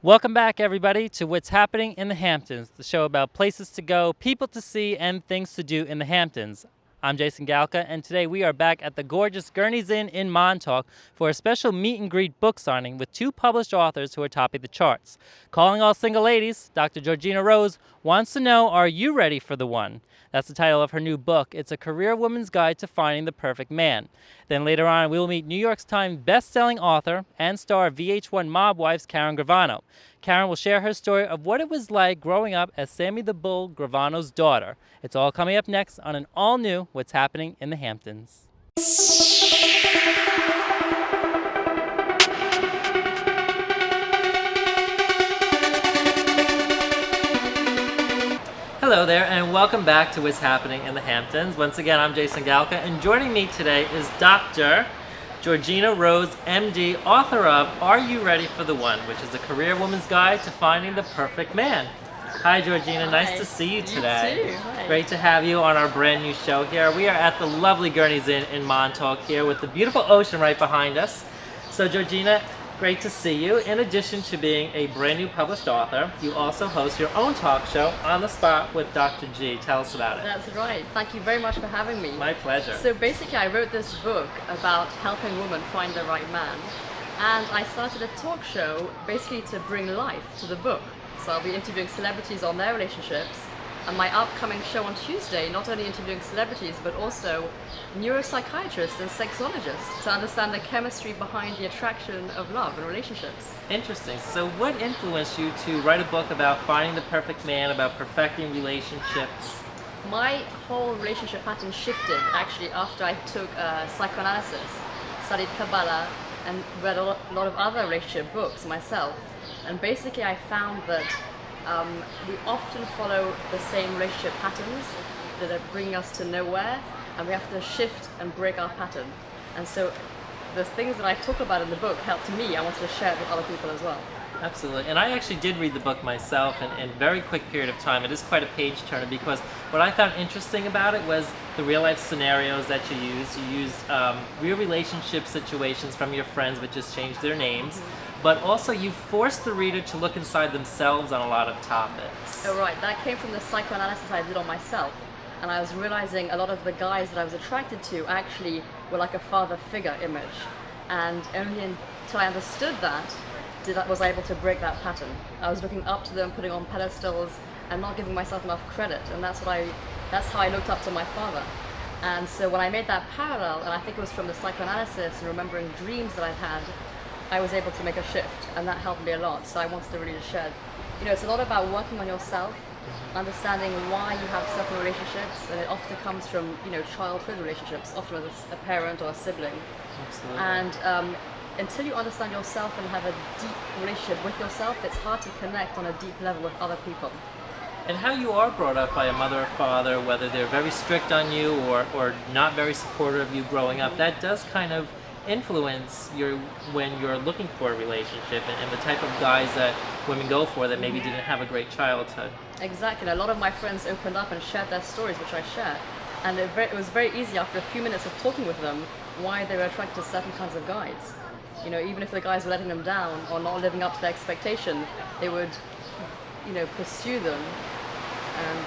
Welcome back, everybody, to What's Happening in the Hamptons, the show about places to go, people to see, and things to do in the Hamptons. I'm Jason Galka, and today we are back at the gorgeous Gurney's Inn in Montauk for a special meet and greet book signing with two published authors who are topping the charts. Calling all single ladies, Dr.Georgina Rose wants to know, are you ready for the one? That's the title of her new book. It's a career woman's guide to finding the perfect man. Then later on, we will meet New York Times best-selling author and star of VH1 Mob Wives Karen Gravano. Karen will share her story of what it was like growing up as Sammy the Bull Gravano's daughter. It's all coming up next on an all-new What's Happening in the Hamptons. Hello there, and welcome back to What's Happening in the Hamptons. Once again, I'm Jason Galka, and joining me today is Dr.Georgina Rose, MD, author of Are You Ready for the One?, which is a career woman's guide to finding the perfect man. Hi, Georgina. Hi. Nice to see you today. You too. Hi. Great to have you on our brand new show here. We are at the lovely Gurney's Inn in Montauk here with the beautiful ocean right behind us. So, Georgina, great to see you. In addition to being a brand new published author, you also host your own talk show, On the Spot with Dr. G. Tell us about it. That's right. Thank you very much for having me. My pleasure. So basically, I wrote this book about helping women find the right man. And I started a talk show basically to bring life to the book. So I'll be interviewing celebrities on their relationships. And my upcoming show on Tuesday, not only interviewing celebrities, but also neuropsychiatrists and sexologists to understand the chemistry behind the attraction of love and relationships. Interesting. So what influenced you to write a book about finding the perfect man, about perfecting relationships? My whole relationship pattern shifted actually after I took psychoanalysis, studied Kabbalah, and read a lot of other relationship books myself. And basically I found that we often follow the same relationship patterns that are bringing us to nowhere, and we have to shift and break our pattern. And so the things that I talk about in the book helped me. I wanted to share it with other people as well. Absolutely. And I actually did read the book myself in a very quick period of time. It is quite a page turner because what I found interesting about it was the real life scenarios that you used. You used real relationship situations from your friends but just changed their names. But also you forced the reader to look inside themselves on a lot of topics. Oh right, that came from the psychoanalysis I did on myself. And I was realizing a lot of the guys that I was attracted to actually were like a father figure image. And only until I understood that, was I able to break that pattern. I was looking up to them, putting on pedestals, and not giving myself enough credit. And that's how I looked up to my father. And so when I made that parallel, and I think it was from the psychoanalysis and remembering dreams that I'd had, I was able to make a shift, and that helped me a lot. So I wanted to really share. It's a lot about working on yourself, understanding why you have certain relationships, and it often comes from childhood relationships, often with a parent or a sibling. Absolutely. And until you understand yourself and have a deep relationship with yourself, it's hard to connect on a deep level with other people. And how you are brought up by a mother or father, whether they're very strict on you or not very supportive of you growing up, that does kind of influence when you're looking for a relationship and the type of guys that women go for that maybe didn't have a great childhood. Exactly. A lot of my friends opened up and shared their stories, which I share. And it was very easy after a few minutes of talking with them why they were attracted to certain kinds of guys. Even if the guys were letting them down or not living up to their expectation, they would, pursue them, and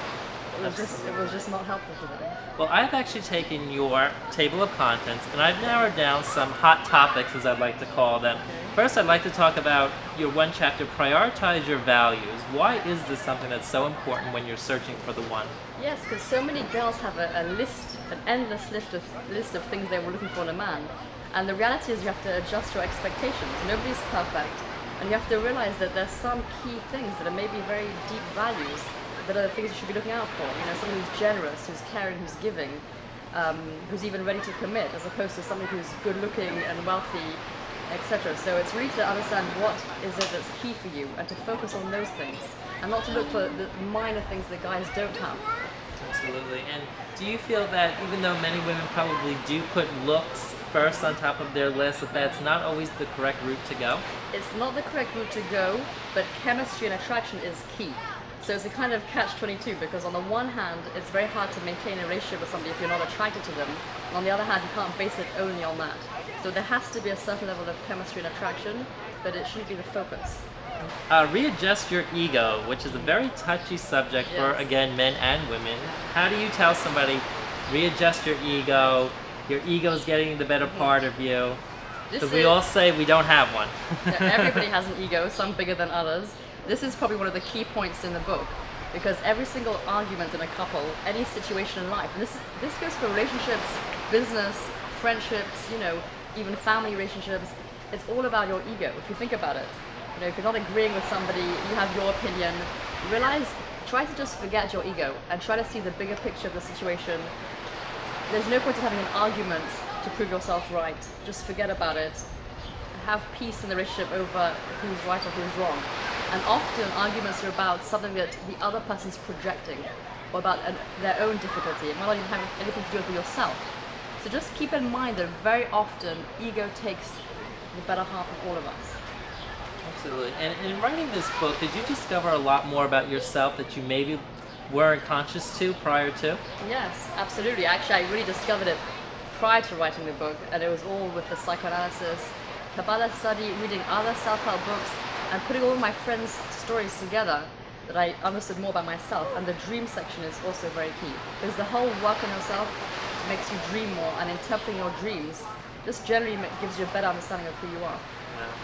it was just not helpful for them. Well, I've actually taken your table of contents and I've narrowed down some hot topics, as I'd like to call them. Okay. First, I'd like to talk about your one chapter, Prioritize Your Values. Why is this something that's so important when you're searching for the one? Yes, because so many girls have an endless list of things they were looking for in a man. And the reality is you have to adjust your expectations. Nobody's perfect. And you have to realize that there's some key things that are maybe very deep values that are the things you should be looking out for. Someone who's generous, who's caring, who's giving, who's even ready to commit, as opposed to somebody who's good looking and wealthy, etc. So it's really to understand what is it that's key for you and to focus on those things and not to look for the minor things that guys don't have. Absolutely. And do you feel that even though many women probably do put looks first on top of their list, that's not always the correct route to go? It's not the correct route to go, but chemistry and attraction is key. So it's a kind of catch-22, because on the one hand, it's very hard to maintain a relationship with somebody if you're not attracted to them. And on the other hand, you can't base it only on that. So there has to be a certain level of chemistry and attraction, but it shouldn't be the focus. Readjust your ego, which is a very touchy subject for, Yes. again, men and women. How do you tell somebody, readjust your ego, your ego's getting the better part of you? This Because we is- all say we don't have one. Yeah, everybody has an ego, some bigger than others. This is probably one of the key points in the book, because every single argument in a couple, any situation in life, and this goes for relationships, business, friendships, even family relationships. It's all about your ego. If you think about it, if you're not agreeing with somebody, you have your opinion. Try to just forget your ego and try to see the bigger picture of the situation. There's no point in having an argument to prove yourself right. Just forget about it. Have peace in the relationship over who's right or who's wrong. And often arguments are about something that the other person's projecting, or about their own difficulty. It might not even have anything to do with yourself. So just keep in mind that very often ego takes the better half of all of us. Absolutely. And in writing this book, did you discover a lot more about yourself that you maybe weren't conscious to prior to? Yes, absolutely. Actually, I really discovered it prior to writing the book, and it was all with the psychoanalysis, Kabbalah study, reading other self-help books, and putting all of my friends' stories together that I understood more about myself. And the dream section is also very key, because the whole work on yourself makes you dream more, and interpreting your dreams just generally gives you a better understanding of who you are.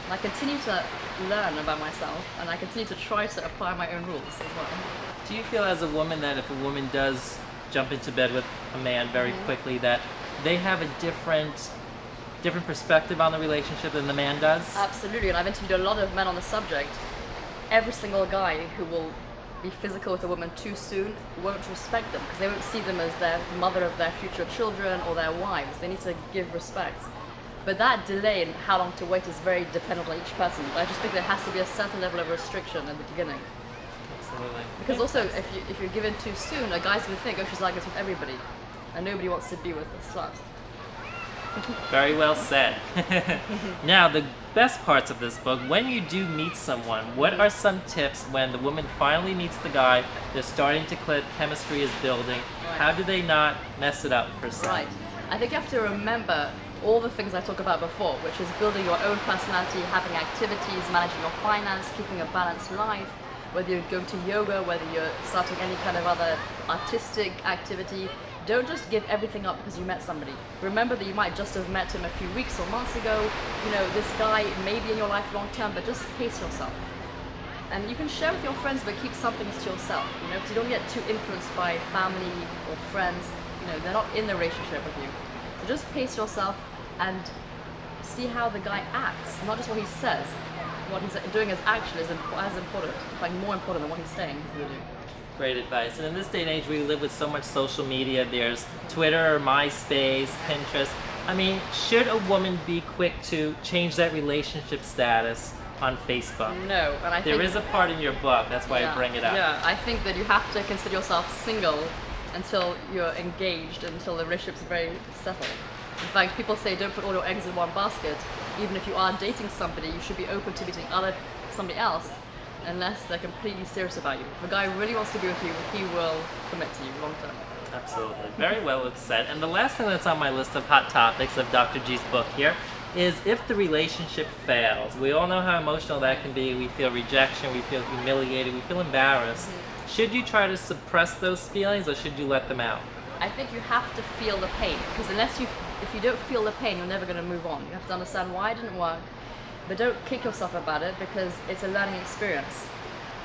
And I continue to learn about myself, and I continue to try to apply my own rules as well. Do you feel as a woman that if a woman does jump into bed with a man very quickly, that they have a different perspective on the relationship than the man does? Absolutely, and I've interviewed a lot of men on the subject. Every single guy who will be physical with a woman too soon won't respect them, because they won't see them as their mother of their future children or their wives. They need to give respect. But that delay in how long to wait is very dependent on each person. But I just think there has to be a certain level of restriction in the beginning. Absolutely. Because also, if you're given too soon, a guy's going to think, oh, she's like this with everybody. And nobody wants to be with a slut. Very well said. Now, the best parts of this book, when you do meet someone, what are some tips when the woman finally meets the guy, they're starting to click, chemistry is building, Right. how do they not mess it up per se? Right. I think you have to remember all the things I talked about before, which is building your own personality, having activities, managing your finance, keeping a balanced life, whether you're going to yoga, whether you're starting any kind of other artistic activity. Don't just give everything up because you met somebody. Remember that you might just have met him a few weeks or months ago. This guy may be in your life long term, but just pace yourself. And you can share with your friends, but keep some things to yourself, because you don't get too influenced by family or friends. They're not in the relationship with you. So just pace yourself and see how the guy acts, not just what he says. What he's doing as action is as important, in fact more important than what he's saying. Great advice. And in this day and age, we live with so much social media. There's Twitter, MySpace, Pinterest. I mean, should a woman be quick to change that relationship status on Facebook? No, and I think There is a part in your book, that's why I bring it up. Yeah, I think that you have to consider yourself single until you're engaged, until the relationship's very settled. In fact, people say don't put all your eggs in one basket. Even if you are dating somebody, you should be open to meeting somebody else, unless they're completely serious about you. If a guy really wants to be with you, he will commit to you long term. Absolutely. Very well said. And the last thing that's on my list of hot topics of Dr. G's book here is if the relationship fails. We all know how emotional that can be. We feel rejection, we feel humiliated, we feel embarrassed. Should you try to suppress those feelings, or should you let them out? I think you have to feel the pain, because if you don't feel the pain, you're never going to move on. You have to understand why it didn't work, but don't kick yourself about it, because it's a learning experience.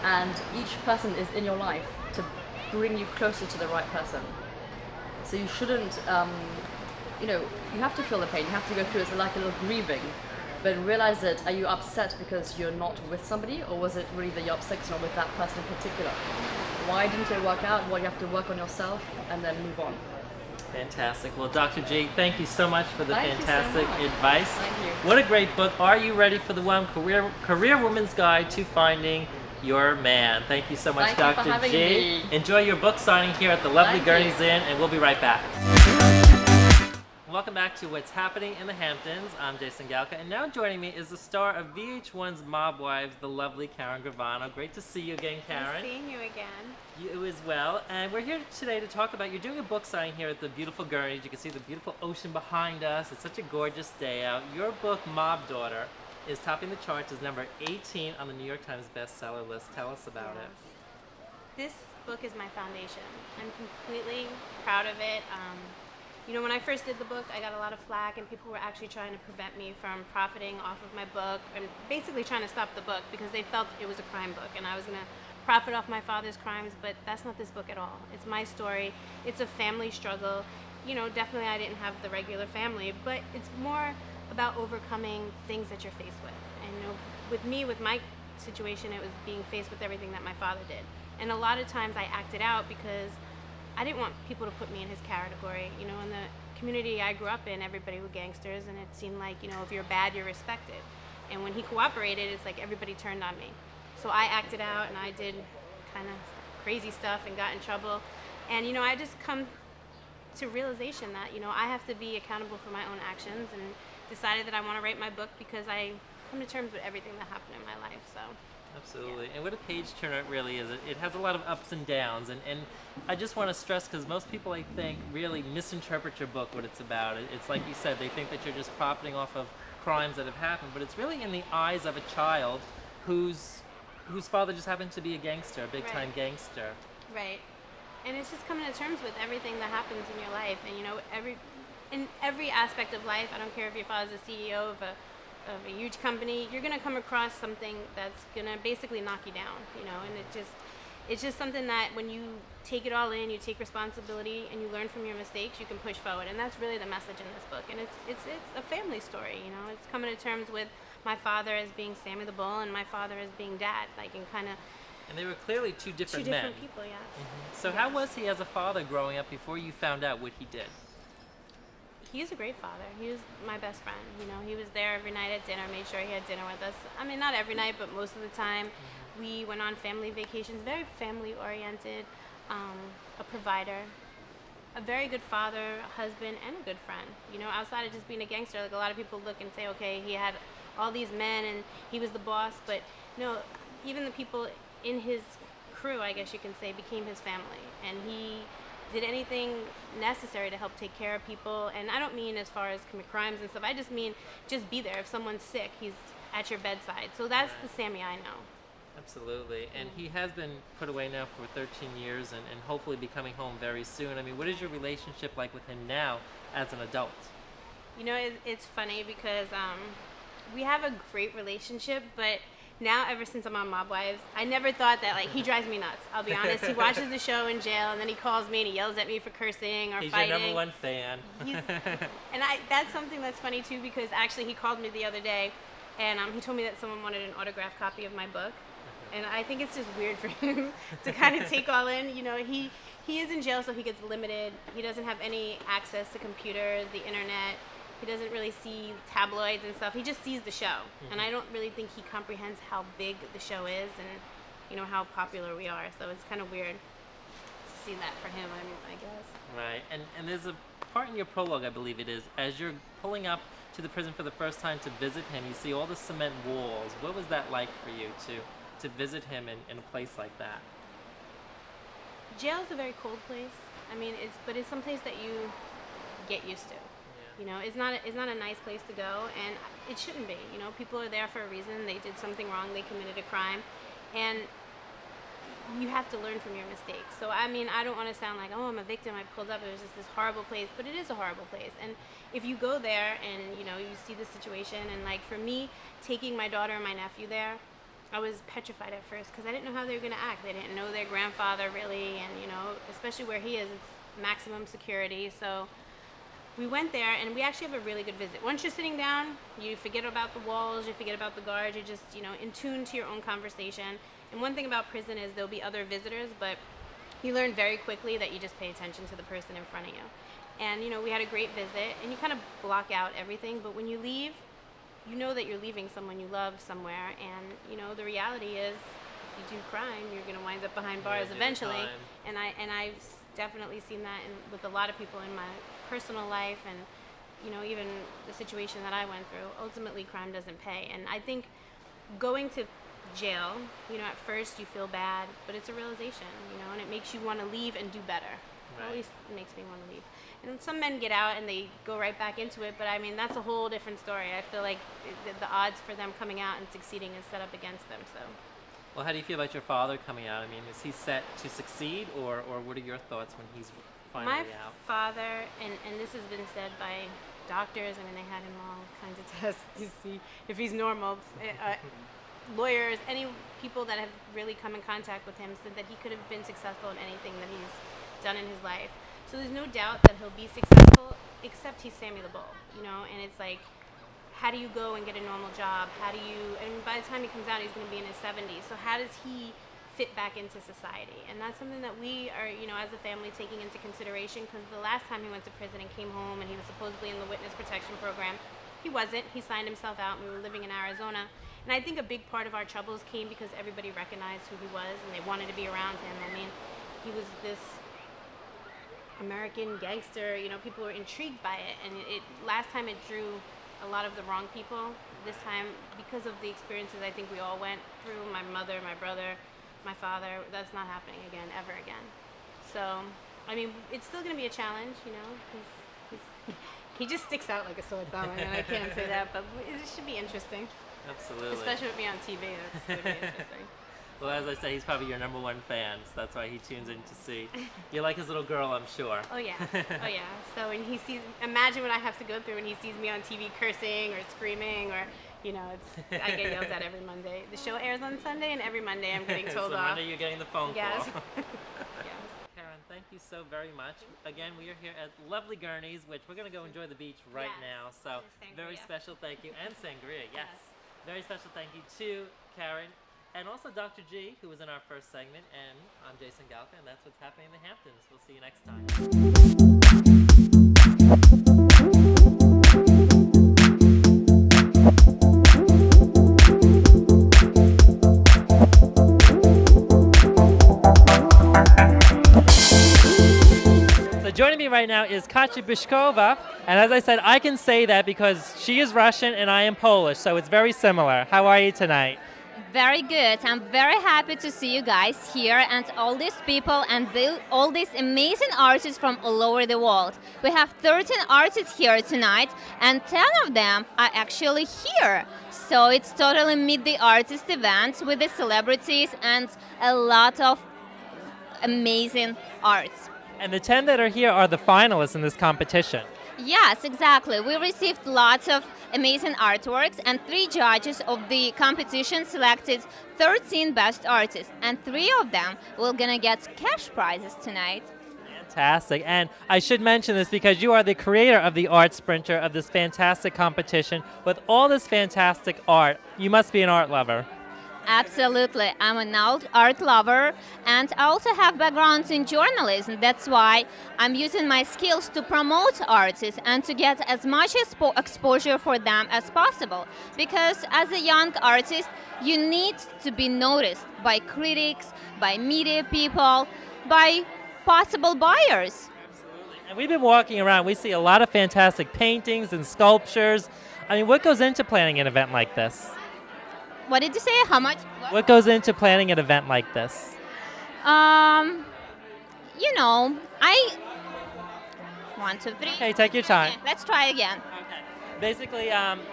And each person is in your life to bring you closer to the right person. So you shouldn't, you have to feel the pain. You have to go through it. It's like a little grieving. But realize that, are you upset because you're not with somebody, or was it really that you're upset because you're not with that person in particular? Why didn't it work out? Well, you have to work on yourself and then move on. Fantastic. Well, Dr. G, thank you so much for the Thank you so fantastic much. advice. Thank you. What a great book. Are you ready for the one? Career Woman's Guide to Finding Your Man. Thank you so much, Thank you for Dr. having G. me. Enjoy your book signing here at the lovely Thank Gurney's you. Inn, and we'll be right back. Welcome back to What's Happening in the Hamptons. I'm Jason Galka, and now joining me is the star of VH1's Mob Wives, the lovely Karen Gravano. Great to see you again, Karen. Nice seeing you again. You as well. And we're here today to talk about, you're doing a book signing here at the beautiful Gurney's. You can see the beautiful ocean behind us. It's such a gorgeous day out. Your book, Mob Daughter, is topping the charts as number 18 on the New York Times bestseller list. Tell us about it. This book is my foundation. I'm completely proud of it. When I first did the book, I got a lot of flack, and people were actually trying to prevent me from profiting off of my book and basically trying to stop the book because they felt it was a crime book and I was going to profit off my father's crimes, but that's not this book at all. It's my story. It's a family struggle. Definitely I didn't have the regular family, but it's more about overcoming things that you're faced with. And with my situation, it was being faced with everything that my father did. And a lot of times I acted out because I didn't want people to put me in his category. In the community I grew up in, everybody were gangsters, and it seemed like, if you're bad, you're respected. And when he cooperated, it's like everybody turned on me. So I acted out, and I did kind of crazy stuff and got in trouble. And, I just come to realization that, I have to be accountable for my own actions, and decided that I want to write my book because I come to terms with everything that happened in my life. So. Absolutely. And what a page turner it really is. It has a lot of ups and downs. And I just want to stress, because most people, I think, really misinterpret your book, what it's about. It's like you said, they think that you're just profiting off of crimes that have happened. But it's really in the eyes of a child whose father just happened to be a gangster, a big-time gangster. Right. And it's just coming to terms with everything that happens in your life. And, in every aspect of life, I don't care if your father's a CEO of a huge company, you're going to come across something that's going to basically knock you down, and it's just something that when you take it all in, you take responsibility and you learn from your mistakes, you can push forward. And that's really the message in this book. And it's a family story, it's coming to terms with my father as being Sammy the Bull and my father as being Dad, And they were clearly two different men. Two different people, yes. Mm-hmm. So how was he as a father growing up before you found out what he did? He was a great father. He was my best friend. He was there every night at dinner, made sure he had dinner with us. I mean, not every night, but most of the time. Mm-hmm. We went on family vacations, very family-oriented, a provider, a very good father, husband, and a good friend. Outside of just being a gangster, like a lot of people look and say, okay, he had all these men and he was the boss, but no, even the people in his crew, I guess you can say, became his family. And he did anything necessary to help take care of people. And I don't mean as far as commit crimes and stuff. I just mean just be there. If someone's sick, he's at your bedside. So that's the Sammy I know. Absolutely. And he has been put away now for 13 years and hopefully be coming home very soon. I mean, what is your relationship like with him now as an adult? It's funny because we have a great relationship, but now, ever since I'm on Mob Wives, I never thought that, he drives me nuts. I'll be honest. He watches the show in jail, and then he calls me and he yells at me for cursing or He's fighting. He's your number one fan. And that's something that's funny, too, because actually he called me the other day, and he told me that someone wanted an autographed copy of my book. And I think it's just weird for him to kind of take all in. He is in jail, so he gets limited. He doesn't have any access to computers, the internet. He doesn't really see tabloids and stuff. He just sees the show. Mm-hmm. And I don't really think he comprehends how big the show is and, how popular we are. So it's kind of weird to see that for him, I guess. Right. And there's a part in your prologue, I believe it is, as you're pulling up to the prison for the first time to visit him, you see all the cement walls. What was that like for you to visit him in a place like that? Jail's a very cold place. I mean, it's some place that you get used to. It's not a nice place to go, and it shouldn't be. People are there for a reason. They did something wrong. They committed a crime, and you have to learn from your mistakes. So, I mean, I don't want to sound like, oh, I'm a victim. I pulled up. It was just this horrible place, but it is a horrible place. And if you go there and you see the situation, and for me, taking my daughter and my nephew there, I was petrified at first because I didn't know how they were going to act. They didn't know their grandfather really, and especially where he is, it's maximum security. So we went there, and we actually have a really good visit. Once you're sitting down, you forget about the walls, you forget about the guards, you're just, in tune to your own conversation. And one thing about prison is there'll be other visitors, but you learn very quickly that you just pay attention to the person in front of you. And, we had a great visit, and you kind of block out everything, but when you leave, you know that you're leaving someone you love somewhere, and, the reality is, if you do crime, you're going to wind up behind bars eventually. And I've definitely seen that with a lot of people in my personal life, and even the situation that I went through. Ultimately, crime doesn't pay, and I think going to jail, at first you feel bad, but it's a realization, and it makes you want to leave and do better. It always makes me want to leave. And some men get out and they go right back into it, but I mean, that's a whole different story. I feel like the odds for them coming out and succeeding is set up against them, so. Well, how do you feel about your father coming out? I mean, is he set to succeed, or what are your thoughts when he's finally out? My father, and this has been said by doctors, I mean, they had him all kinds of tests to see if he's normal. Lawyers, any people that have really come in contact with him said that he could have been successful in anything that he's done in his life. So there's no doubt that he'll be successful, except he's Sammy the Bull, you know, and it's like, how do you go and get a normal job? How do you, and by the time he comes out, he's going to be in his 70s. So how does he fit back into society? And that's something that we are, you know, as a family taking into consideration, because the last time he went to prison and came home and he was supposedly in the witness protection program, he wasn't. He signed himself out and we were living in Arizona. And I think a big part of our troubles came because everybody recognized who he was and they wanted to be around him. I mean, he was this American gangster, you know, people were intrigued by it. And last time it drew a lot of the wrong people. This time, because of the experiences I think we all went through, my mother, my brother, my father, that's not happening again, ever again. So, I mean, it's still going to be a challenge, you know. He just sticks out like a sore thumb. I mean, I can't say that, but it should be interesting. Absolutely. Especially with me on TV, that's going to be interesting. Well, as I say, he's probably your number one fan, so that's why he tunes in to see. You like his little girl, I'm sure. Oh yeah, oh yeah. So when he sees, imagine what I have to go through when he sees me on TV cursing or screaming or, you know, I get yelled at every Monday. The show airs on Sunday, and every Monday I'm getting told so off. Monday you're getting the phone yes. call. Yes. Karen, thank you so very much. Again, we are here at lovely Gurney's, which we're going to go enjoy the beach right Yes. now. So very special thank you, and sangria, yes. Very special thank you to Karen. And also Dr. G, who was in our first segment, and I'm Jason Galka, and that's what's happening in the Hamptons. We'll see you next time. So joining me right now is Katya Bishkova, and as I said, I can say that because she is Russian and I am Polish, so it's very similar. How are you tonight? Very good. I'm very happy to see you guys here and all these people and all these amazing artists from all over the world. We have 13 artists here tonight and 10 of them are actually here. So it's totally Meet the Artist event with the celebrities and a lot of amazing arts. And the 10 that are here are the finalists in this competition. Yes, exactly. We received lots of amazing artworks and 3 judges of the competition selected 13 best artists and 3 of them will gonna get cash prizes tonight. Fantastic. And I should mention this because you are the creator of the art sprinter of this fantastic competition with all this fantastic art. You must be an art lover. Absolutely. I'm an art lover and I also have background in journalism. That's why I'm using my skills to promote artists and to get as much exposure for them as possible. Because as a young artist, you need to be noticed by critics, by media people, by possible buyers. Absolutely. And we've been walking around. We see a lot of fantastic paintings and sculptures. I mean, what goes into planning an event like this? What did you say? How much? What goes into planning an event like this? You know, 1, 2, 3. Okay, take your time. Okay, let's try again. Okay. Basically,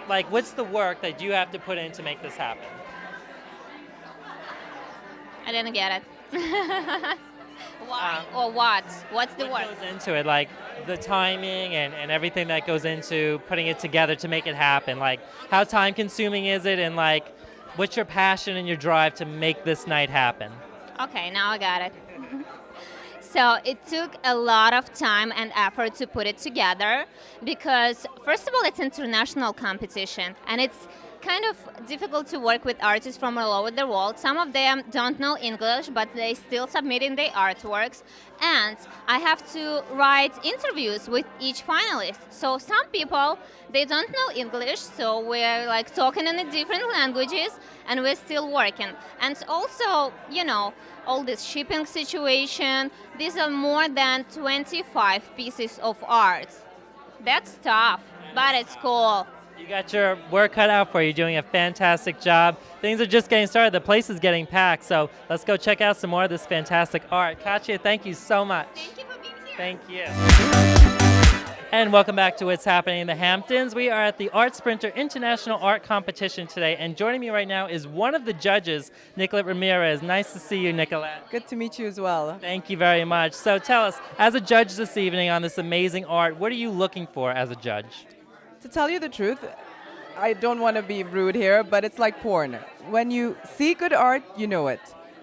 like, what's the work that you have to put in to make this happen? I didn't get it. Why or what? What's the What work? goes into it? Like the timing and everything that goes into putting it together to make it happen. Like, how time consuming is it, and like, what's your passion and your drive to make this night happen? Okay, now I got it. So it took a lot of time and effort to put it together because, first of all, it's international competition and it's kind of difficult to work with artists from all over the world. Some of them don't know English, but they still submitting their artworks. And I have to write interviews with each finalist. So some people, they don't know English, so we're like talking in the different languages and we're still working. And also, you know, all this shipping situation, these are more than 25 pieces of art. That's tough, but it's cool. You got your work cut out for you. You're doing a fantastic job. Things are just getting started. The place is getting packed, so let's go check out some more of this fantastic art. Katya, thank you so much. Thank you for being here. Thank you. And welcome back to What's Happening in the Hamptons. We are at the Art Sprinter International Art Competition today, and joining me right now is one of the judges, Nicolette Ramirez. Nice to see you, Nicolette. Good to meet you as well. Thank you very much. So tell us, as a judge this evening on this amazing art, what are you looking for as a judge? To tell you the truth, I don't want to be rude here, but it's like porn. When you see good art, you know it.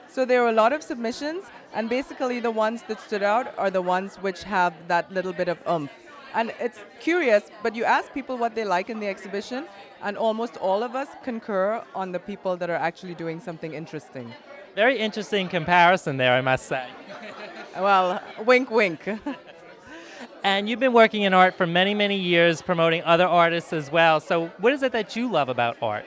So there were a lot of submissions, and basically the ones that stood out are the ones which have that little bit of oomph. And it's curious, but you ask people what they like in the exhibition, and almost all of us concur on the people that are actually doing something interesting. Very interesting comparison there, I must say. Well, wink, wink. And you've been working in art for many, many years, promoting other artists as well. So what is it that you love about art?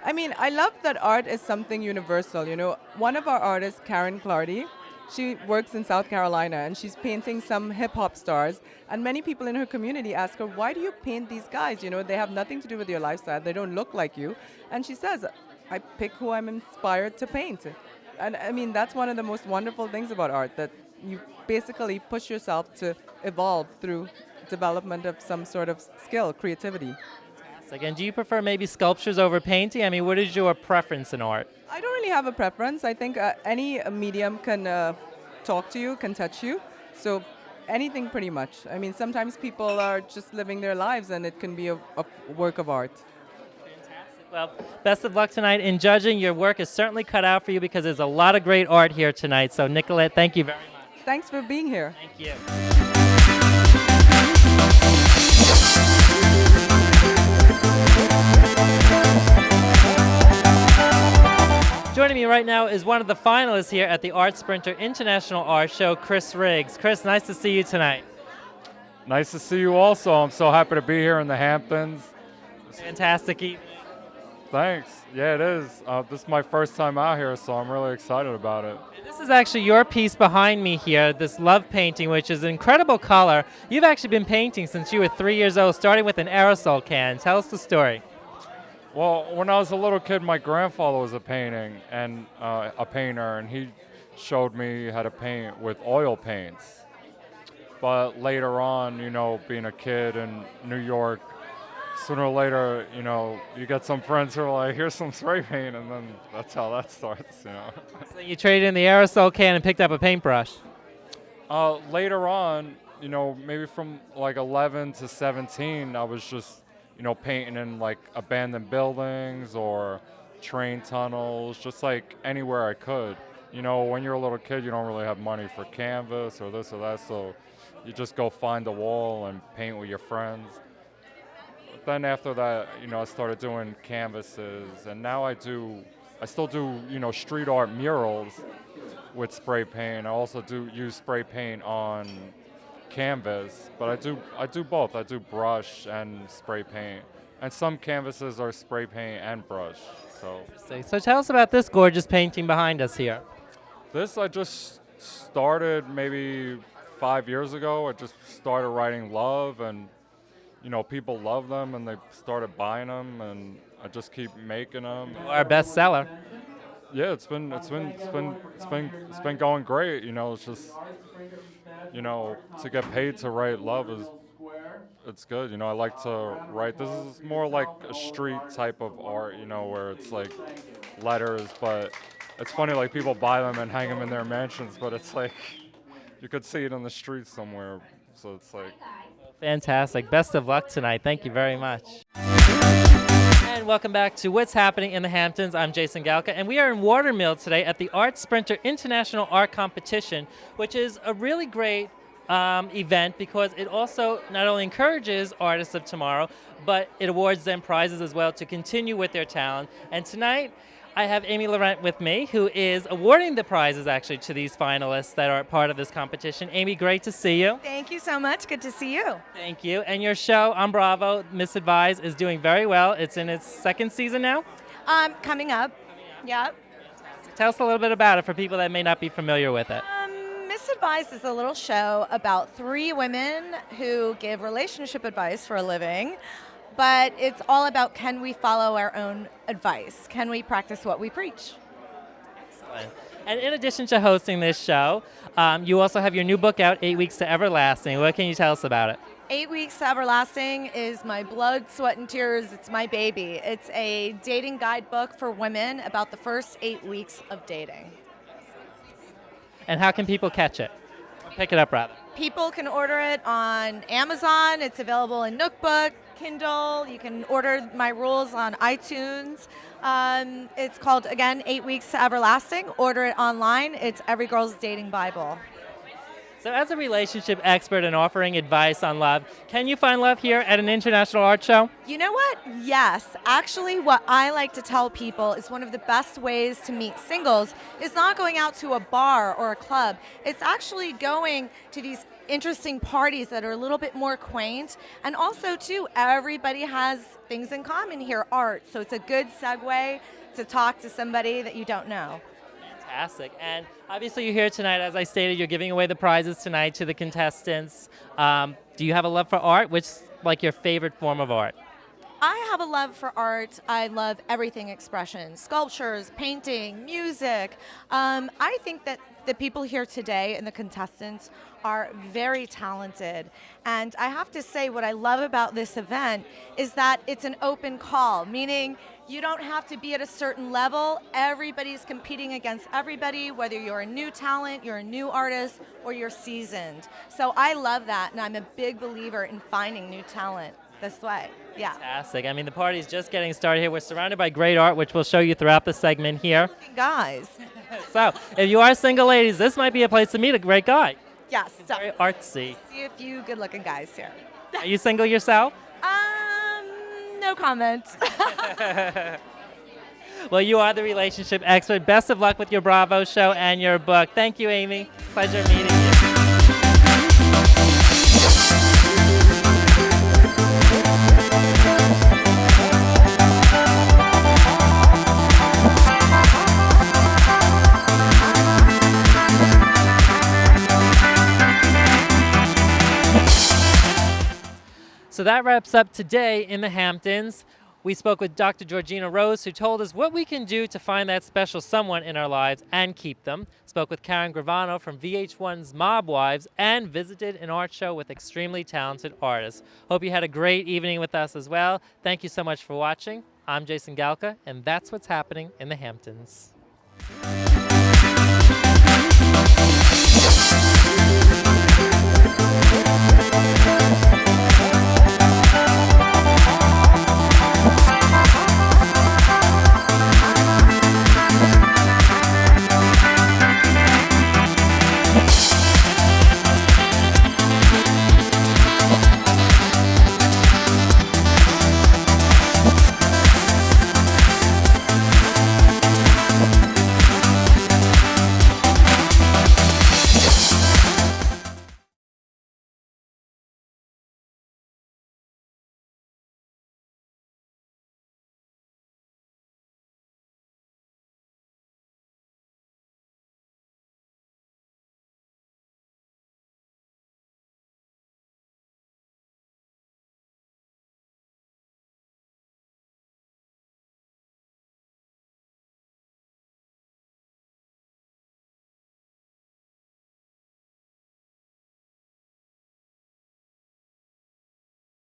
I mean, I love that art is something universal. You know, one of our artists, Karen Clardy, she works in South Carolina, and she's painting some hip-hop stars. And many people in her community ask her, why do you paint these guys? You know, they have nothing to do with your lifestyle. They don't look like you. And she says, I pick who I'm inspired to paint. And I mean, that's one of the most wonderful things about art, that you basically push yourself to evolve through development of some sort of skill, creativity. Again, do you prefer maybe sculptures over painting? I mean, what is your preference in art? I don't really have a preference. I think any medium can talk to you, can touch you. So anything pretty much. I mean, sometimes people are just living their lives, and it can be a work of art. Fantastic. Well, best of luck tonight in judging. Your work is certainly cut out for you because there's a lot of great art here tonight. So, Nicolette, thank you very much. Thanks for being here. Thank you. Joining me right now is one of the finalists here at the Art Sprinter International Art Show, Chris Riggs. Chris, nice to see you tonight. Nice to see you also. I'm so happy to be here in the Hamptons. Fantastic evening. Thanks. Yeah, it is. This is my first time out here, so I'm really excited about it. This is actually your piece behind me here, this love painting, which is incredible color. You've actually been painting since you were 3 years old, starting with an aerosol can. Tell us the story. Well, when I was a little kid, my grandfather was a painter, and he showed me how to paint with oil paints. But later on, you know, being a kid in New York, sooner or later, you know, you get some friends who are like, here's some spray paint, and then that's how that starts, you know. So you traded in the aerosol can and picked up a paintbrush. Later on, you know, maybe from like 11 to 17, I was just, you know, painting in like abandoned buildings or train tunnels, just like anywhere I could. You know, when you're a little kid, you don't really have money for canvas or this or that, so you just go find a wall and paint with your friends. But then after that, you know, I started doing canvases, and now I still do, you know, street art murals with spray paint. I also do use spray paint on canvas, but I do both. I do brush and spray paint, and some canvases are spray paint and brush. So tell us about this gorgeous painting behind us here. This I just started maybe 5 years ago. I just started writing love, and you know, people love them, and they started buying them, and I just keep making them. Our bestseller. Yeah, it's been going great. You know, it's just, you know, to get paid to write love it's good. You know, I like to write. This is more like a street type of art, you know, where it's like letters, but it's funny, like people buy them and hang them in their mansions, but it's like you could see it on the street somewhere. So it's like. Fantastic. Best of luck tonight. Thank you very much. And welcome back to What's Happening in the Hamptons. I'm Jason Galka, and we are in Watermill today at the Art Sprinter International Art Competition, which is a really great event because it also not only encourages artists of tomorrow, but it awards them prizes as well to continue with their talent. And tonight, I have Amy Laurent with me, who is awarding the prizes actually to these finalists that are part of this competition. Amy, great to see you. Thank you so much. Good to see you. Thank you. And your show on Bravo, Misadvised, is doing very well. It's in its second season now? Coming up. Yep. Tell us a little bit about it for people that may not be familiar with it. Misadvised is a little show about 3 women who give relationship advice for a living, but it's all about, can we follow our own advice? Can we practice what we preach? Excellent. And in addition to hosting this show, you also have your new book out, 8 Weeks to Everlasting. What can you tell us about it? 8 Weeks to Everlasting is my blood, sweat, and tears. It's my baby. It's a dating guidebook for women about the first 8 weeks of dating. And how can people catch it? Or pick it up, rather. People can order it on Amazon. It's available in Nookbook, Kindle. You can order my rules on iTunes. It's called, again, 8 Weeks to Everlasting. Order it online. It's Every Girl's Dating Bible. So as a relationship expert and offering advice on love, can you find love here at an international art show? You know what? Yes. Actually, what I like to tell people is one of the best ways to meet singles is not going out to a bar or a club. It's actually going to these interesting parties that are a little bit more quaint. And also, too, everybody has things in common here, art. So it's a good segue to talk to somebody that you don't know. Fantastic. And obviously you're here tonight. As I stated, you're giving away the prizes tonight to the contestants. Do you have a love for art? Which like your favorite form of art? I have a love for art. I love everything expression, sculptures, painting, music. I think that the people here today and the contestants are very talented. And I have to say what I love about this event is that it's an open call, meaning you don't have to be at a certain level. Everybody's competing against everybody, whether you're a new talent, you're a new artist, or you're seasoned. So I love that, and I'm a big believer in finding new talent this way. Yeah. Fantastic. I mean, the party's just getting started here. We're surrounded by great art, which we'll show you throughout the segment here. Guys. So, if you are single ladies, this might be a place to meet a great guy. Yes. Very artsy. See a few good-looking guys here. Are you single yourself? No comment. Well, you are the relationship expert. Best of luck with your Bravo show and your book. Thank you, Amy. Pleasure meeting you. So that wraps up today in the Hamptons. We spoke with Dr. Georgina Rose, who told us what we can do to find that special someone in our lives and keep them. Spoke with Karen Gravano from VH1's Mob Wives and visited an art show with extremely talented artists. Hope you had a great evening with us as well. Thank you so much for watching. I'm Jason Galka, and that's what's happening in the Hamptons.